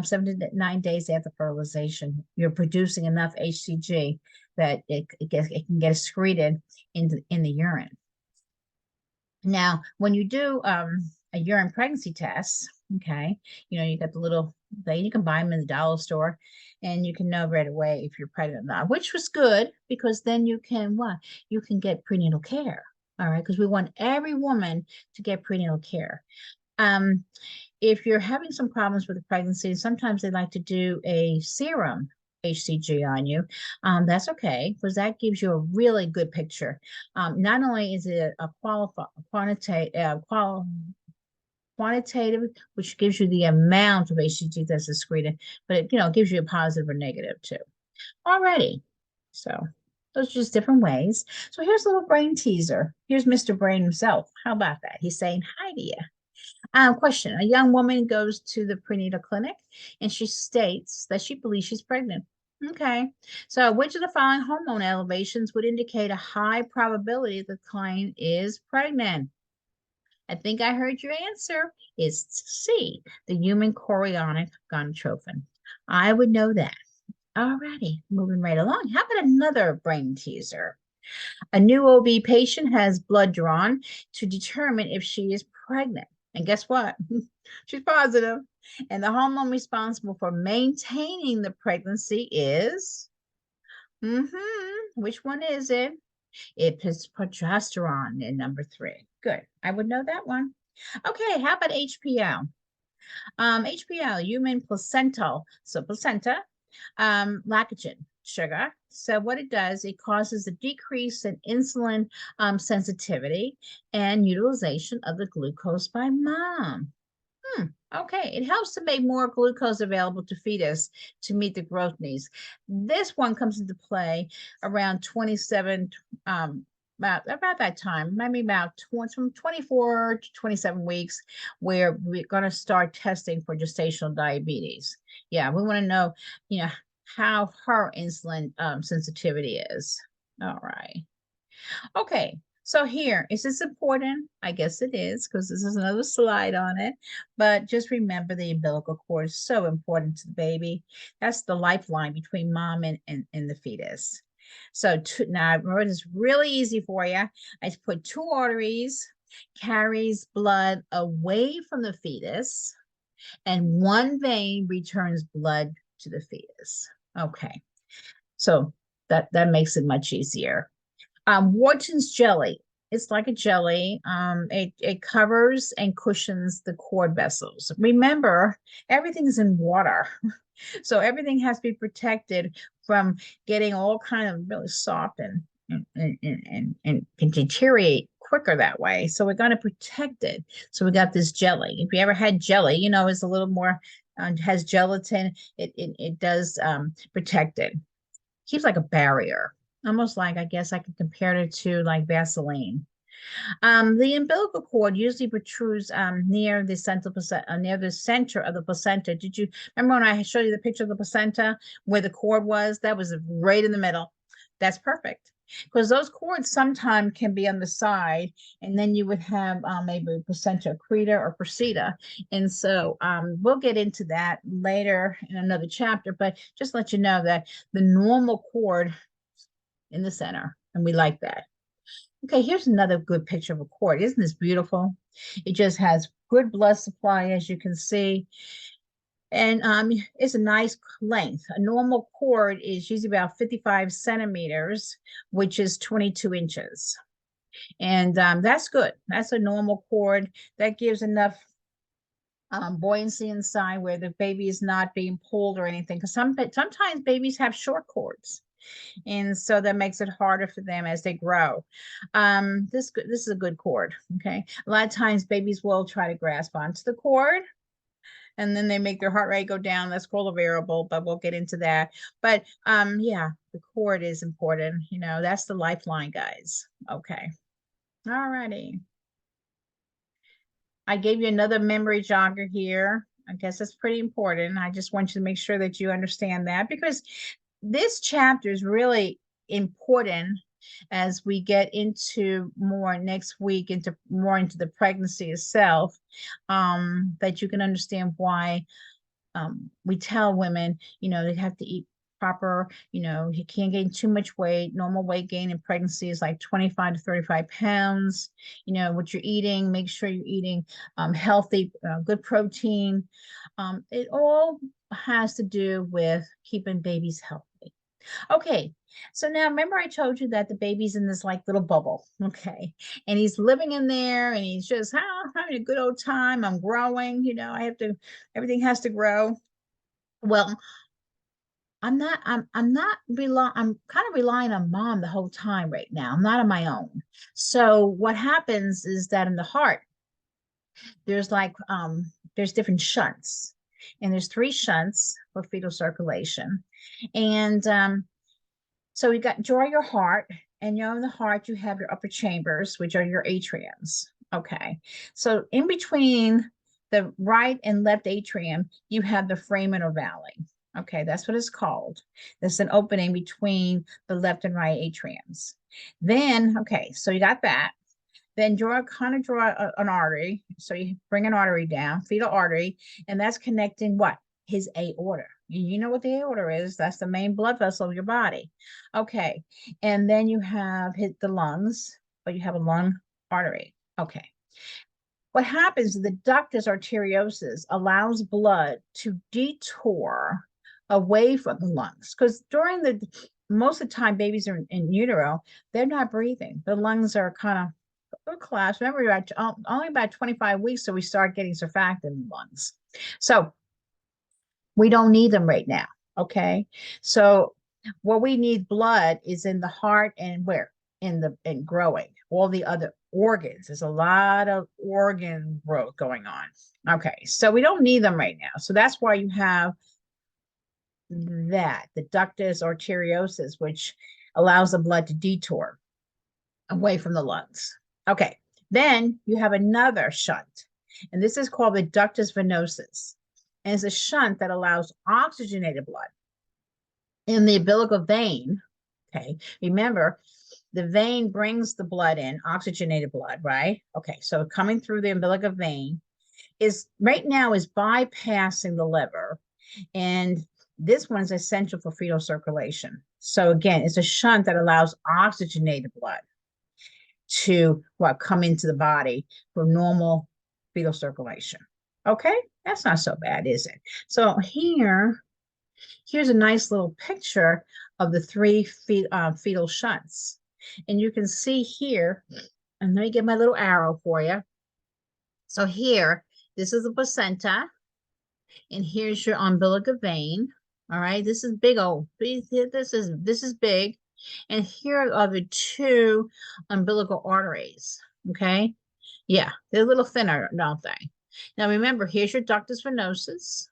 7 to 9 days after fertilization, you're producing enough HCG that it can get excreted in the urine. Now, when you do a urine pregnancy test, okay, you got the little thing, you can buy them in the dollar store, and you can know right away if you're pregnant or not, which was good because then you can what? You can get prenatal care. All right, because we want every woman to get prenatal care. If you're having some problems with the pregnancy, sometimes they like to do a serum HCG on you. That's okay because that gives you a really good picture. Not only is it a quantitative, which gives you the amount of HCG that's excreted, but it gives you a positive or negative too. Alrighty, so those are just different ways. So here's a little brain teaser. Here's Mr. Brain himself. How about that? He's saying hi to you. Question. A young woman goes to the prenatal clinic and she states that she believes she's pregnant. Okay. So which of the following hormone elevations would indicate a high probability the client is pregnant? I think I heard your answer. It's C, the human chorionic gonadotropin. I would know that. Alrighty, moving right along. How about another brain teaser? A new OB patient has blood drawn to determine if she is pregnant. And guess what? She's positive. And the hormone responsible for maintaining the pregnancy is, which one is it? It is progesterone in number 3. Good. I would know that one. Okay, how about HPL? HPL, human placental, so placenta, lactogen sugar. So what it does, it causes a decrease in insulin sensitivity and utilization of the glucose by mom. Okay, it helps to make more glucose available to fetus to meet the growth needs. This one comes into play around 27, about that time, maybe about from 24 to 27 weeks, where we're going to start testing for gestational diabetes. Yeah, we want to know, how her insulin sensitivity is. All right. Okay, so here, is this important? I guess it is because this is another slide on it. But just remember the umbilical cord is so important to the baby. That's the lifeline between mom and the fetus. So now remember, it's really easy for you. I put two arteries, carries blood away from the fetus, and one vein returns blood to the fetus. Okay, so that makes it much easier. Wharton's jelly. It's like a jelly. It covers and cushions the cord vessels. Remember, everything's in water. So everything has to be protected from getting all kind of really soft and can deteriorate quicker that way. So we're going to protect it. So we got this jelly. If you ever had jelly, you know, it's a little more, has gelatin. It does protect it. Keeps like a barrier, almost like, I guess I could compare it to like Vaseline. The umbilical cord usually protrudes near the near the center of the placenta. Did you remember when I showed you the picture of the placenta where the cord was? That was right in the middle. That's perfect because those cords sometimes can be on the side, and then you would have maybe placenta accreta or proceda. And so we'll get into that later in another chapter, but just let you know that the normal cord in the center, and we like that. Okay, here's another good picture of a cord. Isn't this beautiful? It just has good blood supply, as you can see. And it's a nice length. A normal cord is usually about 55 centimeters, which is 22 inches. And that's good. That's a normal cord. That gives enough buoyancy inside where the baby is not being pulled or anything. Because sometimes babies have short cords. And so that makes it harder for them as they grow. This is a good cord. Okay, a lot of times babies will try to grasp onto the cord, and then they make their heart rate go down. That's called a variable, but we'll get into that. But yeah, the cord is important. You know, that's the lifeline, guys. Okay, all righty. I gave you another memory jogger here. I guess that's pretty important. I just want you to make sure that you understand that because this chapter is really important as we get into more next week, into the pregnancy itself, that you can understand why we tell women, you know, they have to eat proper, you know, you can't gain too much weight. Normal weight gain in pregnancy is like 25 to 35 pounds. You know, what you're eating, make sure you're eating healthy, good protein. It all has to do with keeping babies healthy. Okay, so now remember I told you that the baby's in this like little bubble, okay? And he's living in there and he's just having a good old time. I'm growing, you know, everything has to grow. Well, I'm kind of relying on mom the whole time right now. I'm not on my own. So what happens is that in the heart, there's like there's different shunts. And there's 3 shunts for fetal circulation. And so we got draw your heart, and you know in the heart you have your upper chambers, which are your atriums. Okay, so in between the right and left atrium, you have the foramen or valley. Okay, that's what it's called. There's an opening between the left and right atriums. Then, okay, so you got that. Then draw an artery. So you bring an artery down, fetal artery, and that's connecting what? His aorta. You know what the aorta is. That's the main blood vessel of your body. Okay. And then you have the lungs, but you have a lung artery. Okay. What happens is the ductus arteriosus allows blood to detour away from the lungs because most of the time babies are in utero, they're not breathing. The lungs are kind of class. Remember, only about 25 weeks, so we start getting surfactant in the lungs. So we don't need them right now. Okay. So what we need blood is in the heart and where? In growing. All the other organs. There's a lot of organ growth going on. Okay. So we don't need them right now. So that's why you have the ductus arteriosus, which allows the blood to detour away from the lungs. Okay, then you have another shunt, and this is called the ductus venosus. And it's a shunt that allows oxygenated blood in the umbilical vein. Okay, remember, the vein brings the blood in, oxygenated blood, right? Okay, so coming through the umbilical vein is right now is bypassing the liver, and this one is essential for fetal circulation. So again, it's a shunt that allows oxygenated blood to come into the body for normal fetal circulation. Okay, that's not so bad, is it? So here's a nice little picture of the three fetal shunts. And you can see here, and let me get my little arrow for you. So here, this is the placenta, and here's your umbilical vein. All right, this is big old, this is big. And here are the two umbilical arteries. Okay, yeah, they're a little thinner, don't they? Now remember, here's your ductus venosus.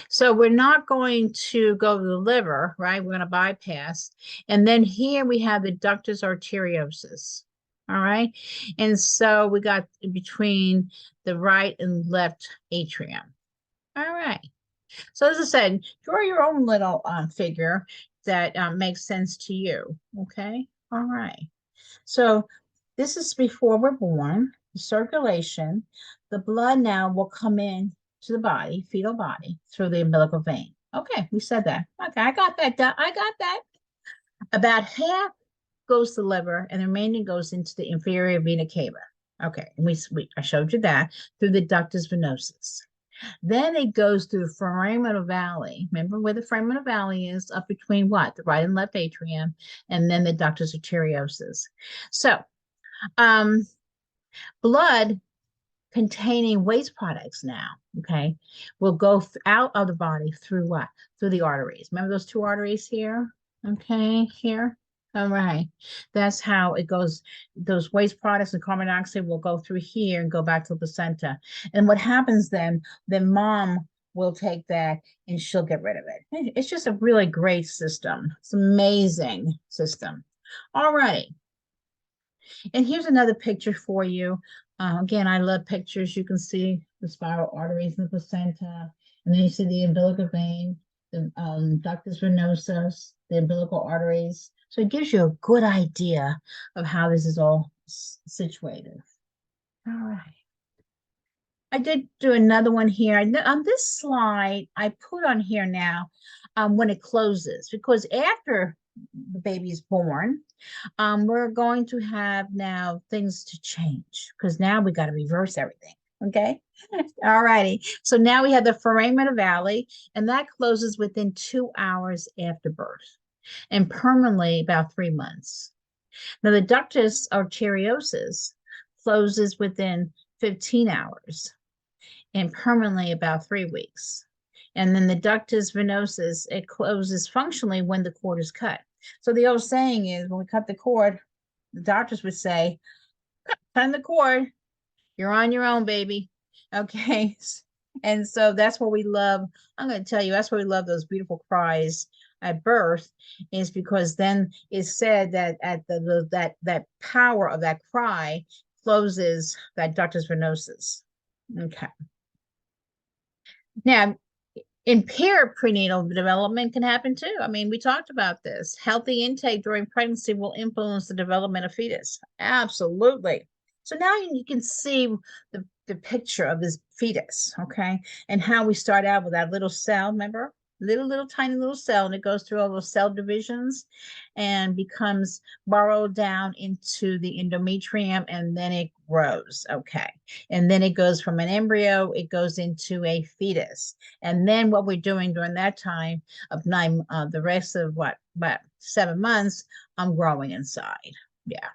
So we're not going to go to the liver, right? We're going to bypass. And then here we have the ductus arteriosus. All right. And so we got between the right and left atrium. All right. So as I said, draw your own little figure that makes sense to you. Okay. All right. So this is before we're born, the circulation. The blood now will come in to the body, fetal body, through the umbilical vein. Okay, we said that. Okay, I got that. I got that. About half goes to the liver, and the remaining goes into the inferior vena cava. Okay, and I showed you that through the ductus venosus. Then it goes through the foraminal valley. Remember where the foraminal valley is? Up between what? The right and left atrium, and then the ductus arteriosus. So, blood containing waste products now, okay, will go out of the body through what? Through the arteries. Remember those two arteries here? Okay, here. All right. That's how it goes. Those waste products and carbon dioxide will go through here and go back to the placenta. And what happens then mom will take that and she'll get rid of it. It's just a really great system. It's an amazing system. All right. And here's another picture for you. Again, I love pictures. You can see the spiral arteries in the placenta, and then you see the umbilical vein, the ductus venosus, the umbilical arteries. So it gives you a good idea of how this is all situated. All right. I did do another one here. On this slide, I put on here now when it closes, because after the baby is born, we're going to have now things to change, because now we got to reverse everything. Okay. All righty. So now we have the foraminal valley, and that closes within 2 hours after birth and permanently about 3 months. Now the ductus arteriosus closes within 15 hours and permanently about 3 weeks. And then the ductus venosus, it closes functionally when the cord is cut. So the old saying is, when we cut the cord, the doctors would say, cut the cord, you're on your own, baby. Okay. And so that's what we love. I'm going to tell you, that's why we love those beautiful cries at birth, is because then it's said that at that power of that cry closes that ductus venosus. Okay. Now, impaired prenatal development can happen too. I mean, we talked about this. Healthy intake during pregnancy will influence the development of fetus. Absolutely. So now you can see the picture of this fetus, okay? And how we start out with that little cell, remember? Little tiny little cell, and it goes through all those cell divisions and becomes burrowed down into the endometrium, and then it grows. Okay. And then it goes from an embryo, it goes into a fetus. And then what we're doing during that time of the rest of what 7 months, I'm growing inside. Yeah.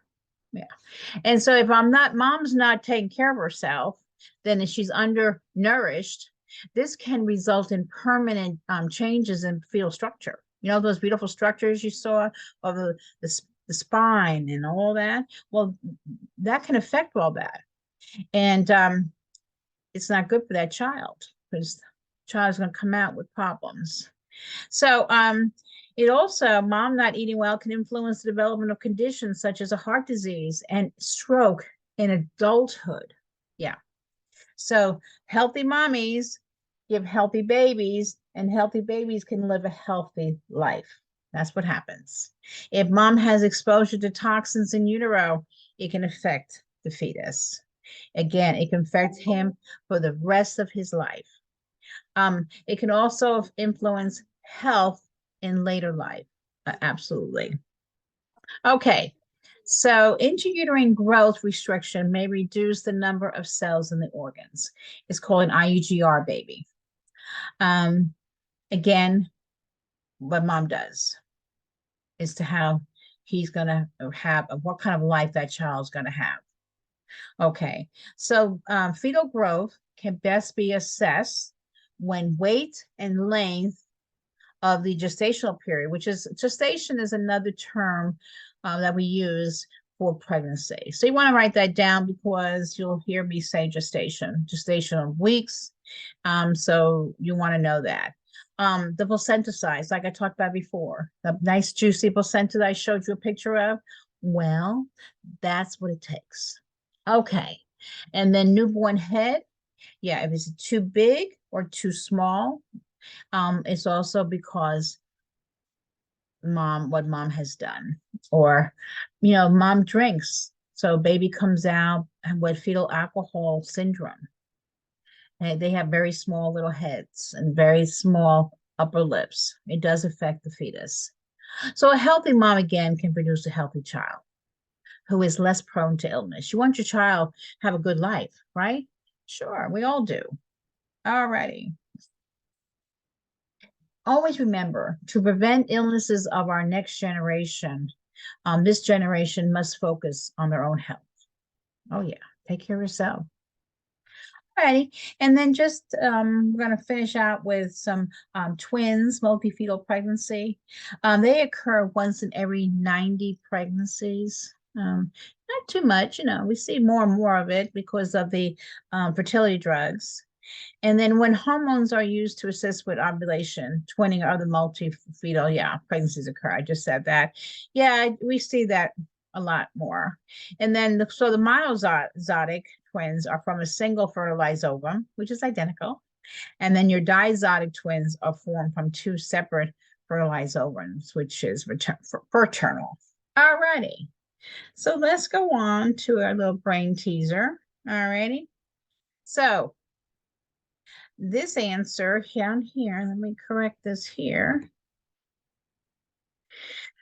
And so if mom's not taking care of herself, then if she's undernourished, this can result in permanent changes in fetal structure. You know, those beautiful structures you saw of the spine and all that? Well, that can affect all that. And it's not good for that child, because the child's going to come out with problems. So it also, mom not eating well can influence the development of conditions such as a heart disease and stroke in adulthood. Yeah. So healthy mommies give healthy babies, and healthy babies can live a healthy life. That's what happens. If mom has exposure to toxins in utero, it can affect the fetus. Again, it can affect him for the rest of his life. It can also influence health in later life. Absolutely. Okay, so intrauterine growth restriction may reduce the number of cells in the organs. It's called an IUGR baby. Um, Again, what mom does is to how he's going to have, what kind of life that child's going to have. Okay, so fetal growth can best be assessed when weight and length of the gestational period, which is gestation is another term that we use for pregnancy. So you want to write that down because you'll hear me say gestation weeks. So you want to know that. The placenta size, like I talked about before, the nice juicy placenta that I showed you a picture of. Well, that's what it takes. Okay. And then newborn head. Yeah, if it's too big or too small, it's also because what mom has done, or mom drinks, so baby comes out with fetal alcohol syndrome, and they have very small little heads and very small upper lips. It does affect the fetus. So a healthy mom again can produce a healthy child who is less prone to illness. You want your child to have a good life, right? Sure, we all do. All righty. Always remember to prevent illnesses of our next generation. This generation must focus on their own health. Oh, yeah. Take care of yourself. Alrighty. And then just we're going to finish out with some twins, multifetal pregnancy. They occur once in every 90 pregnancies. Not too much, we see more and more of it because of the fertility drugs. And then when hormones are used to assist with ovulation, twinning, or other multifetal, pregnancies occur. I just said that. Yeah, we see that a lot more. And then, so the monozygotic twins are from a single fertilized ovum, which is identical. And then your dizygotic twins are formed from two separate fertilized ovaries, which is fraternal. All righty. So let's go on to our little brain teaser. All righty. So this answer down here, let me correct this here.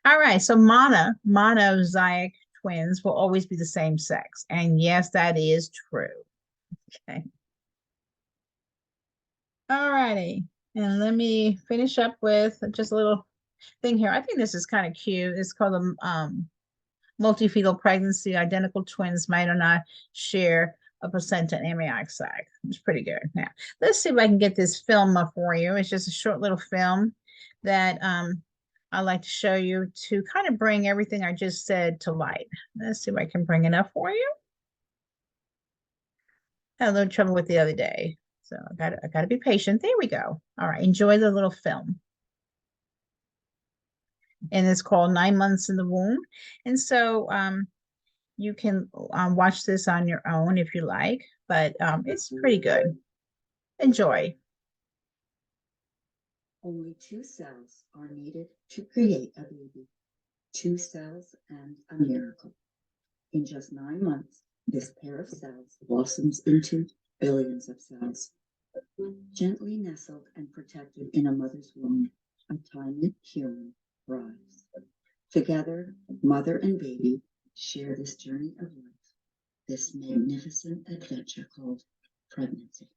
All right, so monozygotic twins will always be the same sex. And yes, that is true. Okay. All righty. And let me finish up with just a little thing here. I think this is kind of cute. It's called a multifetal pregnancy. Identical twins might or not share a placenta and amniotic sac. It's pretty good. Now, let's see if I can get this film up for you. It's just a short little film that I like to show you to kind of bring everything I just said to light. Let's see if I can bring it up for you. I had a little trouble with the other day, so I got to be patient. There we go. All right, enjoy the little film. And it's called 9 Months in the Womb. And so you can watch this on your own if you like, but it's pretty good. Enjoy. Only 2 cells are needed to create a baby. 2 cells and a miracle. In just 9 months, this pair of cells blossoms into billions of cells. Gently nestled and protected in a mother's womb, a tiny human thrives. Together, mother and baby share this journey of life, this magnificent adventure called pregnancy.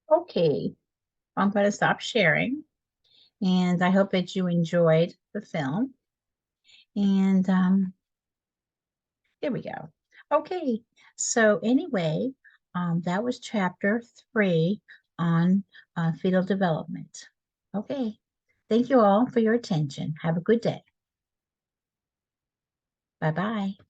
Okay, I'm going to stop sharing. And I hope that you enjoyed the film. And there we go. Okay, so anyway, that was chapter 3 on fetal development. Okay, thank you all for your attention. Have a good day. Bye-bye.